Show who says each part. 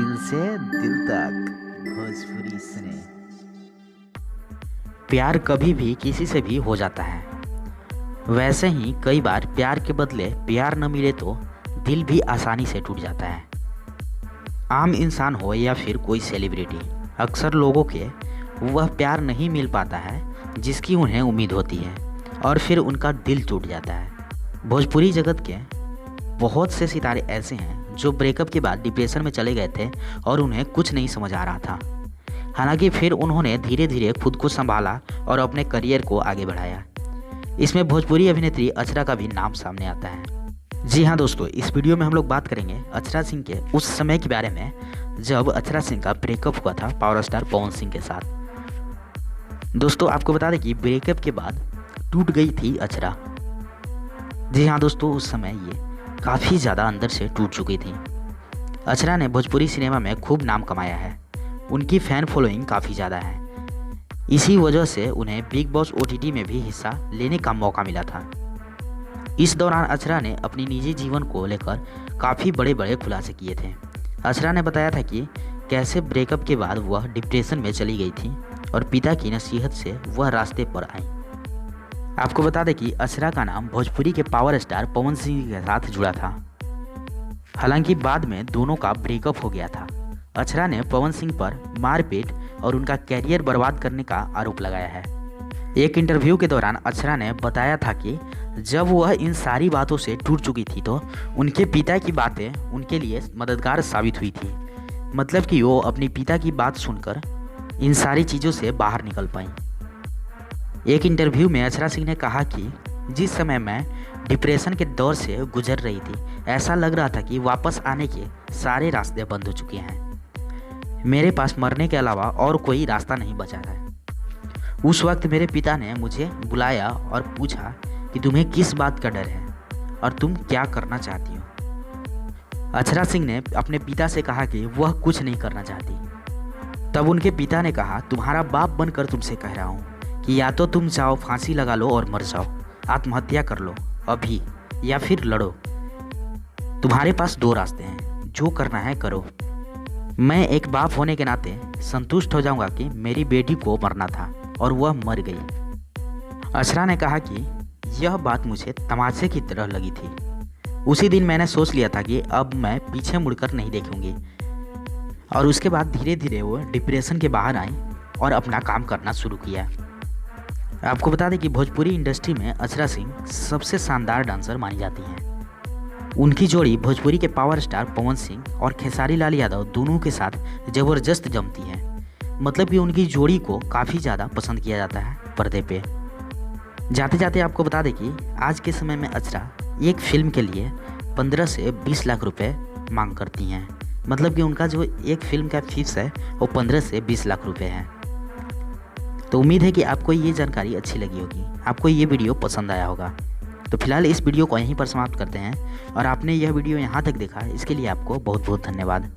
Speaker 1: दिल से दिल तक भोजपुरी सुने। प्यार कभी भी किसी से भी हो जाता है। वैसे ही कई बार प्यार के बदले प्यार न मिले तो दिल भी आसानी से टूट जाता है। आम इंसान हो या फिर कोई सेलिब्रिटी, अक्सर लोगों के वह प्यार नहीं मिल पाता है जिसकी उन्हें उम्मीद होती है और फिर उनका दिल टूट जाता है। भोजपुरी जगत के बहुत से सितारे ऐसे हैं जो ब्रेकअप के बाद डिप्रेशन में चले गए थे और उन्हें कुछ नहीं समझ आ रहा था। हालांकि फिर उन्होंने धीरे धीरे खुद को संभाला और अपने करियर को आगे बढ़ाया। इसमें भोजपुरी अभिनेत्री अक्षरा का भी नाम सामने आता है। जी हाँ दोस्तों, इस वीडियो में हम लोग बात करेंगे अक्षरा सिंह के उस समय के बारे में जब अक्षरा सिंह का ब्रेकअप हुआ था पावर स्टार पवन सिंह के साथ। दोस्तों आपको बता दें कि ब्रेकअप के बाद टूट गई थी अक्षरा। जी हाँ दोस्तों, उस समय ये काफ़ी ज़्यादा अंदर से टूट चुकी थी। अक्षरा ने भोजपुरी सिनेमा में खूब नाम कमाया है। उनकी फ़ैन फॉलोइंग काफ़ी ज़्यादा है। इसी वजह से उन्हें बिग बॉस OTT में भी हिस्सा लेने का मौका मिला था। इस दौरान अक्षरा ने अपनी निजी जीवन को लेकर काफ़ी बड़े बड़े खुलासे किए थे। अक्षरा ने बताया था कि कैसे ब्रेकअप के बाद वह डिप्रेशन में चली गई थी और पिता की नसीहत से वह रास्ते पर आई। आपको बता दें कि अक्षरा का नाम भोजपुरी के पावर स्टार पवन सिंह के साथ जुड़ा था। हालांकि बाद में दोनों का ब्रेकअप हो गया था। अक्षरा ने पवन सिंह पर मारपीट और उनका कैरियर बर्बाद करने का आरोप लगाया है। एक इंटरव्यू के दौरान अक्षरा ने बताया था कि जब वह इन सारी बातों से टूट चुकी थी तो उनके पिता की बातें उनके लिए मददगार साबित हुई थी। मतलब कि वो अपने पिता की बात सुनकर इन सारी चीज़ों से बाहर निकल पाई। एक इंटरव्यू में अक्षरा सिंह ने कहा कि जिस समय मैं डिप्रेशन के दौर से गुजर रही थी, ऐसा लग रहा था कि वापस आने के सारे रास्ते बंद हो चुके हैं। मेरे पास मरने के अलावा और कोई रास्ता नहीं बचा है। उस वक्त मेरे पिता ने मुझे बुलाया और पूछा कि तुम्हें किस बात का डर है और तुम क्या करना चाहती हो। अक्षरा सिंह ने अपने पिता से कहा कि वह कुछ नहीं करना चाहती। तब उनके पिता ने कहा, तुम्हारा बाप बनकर तुमसे कह रहा हूँ कि या तो तुम जाओ फांसी लगा लो और मर जाओ, आत्महत्या कर लो अभी, या फिर लड़ो। तुम्हारे पास दो रास्ते हैं, जो करना है करो। मैं एक बाप होने के नाते संतुष्ट हो जाऊंगा कि मेरी बेटी को मरना था और वह मर गई। अक्षरा ने कहा कि यह बात मुझे तमाचे की तरह लगी थी। उसी दिन मैंने सोच लिया था कि अब मैं पीछे मुड़कर नहीं देखूंगी। और उसके बाद धीरे धीरे वो डिप्रेशन के बाहर आई और अपना काम करना शुरू किया। आपको बता दें कि भोजपुरी इंडस्ट्री में अक्षरा सिंह सबसे शानदार डांसर मानी जाती हैं। उनकी जोड़ी भोजपुरी के पावर स्टार पवन सिंह और खेसारी लाल यादव दोनों के साथ ज़बरदस्त जमती है। मतलब कि उनकी जोड़ी को काफ़ी ज़्यादा पसंद किया जाता है पर्दे पे। जाते जाते आपको बता दें कि आज के समय में अक्षरा एक फिल्म के लिए 15 से 20 लाख रुपए मांग करती हैं। मतलब कि उनका जो एक फिल्म का फीस है वो 15 से 20 लाख रुपए है। तो उम्मीद है कि आपको ये जानकारी अच्छी लगी होगी, आपको ये वीडियो पसंद आया होगा। तो फिलहाल इस वीडियो को यहीं पर समाप्त करते हैं और आपने यह वीडियो यहाँ तक देखा, इसके लिए आपको बहुत बहुत धन्यवाद।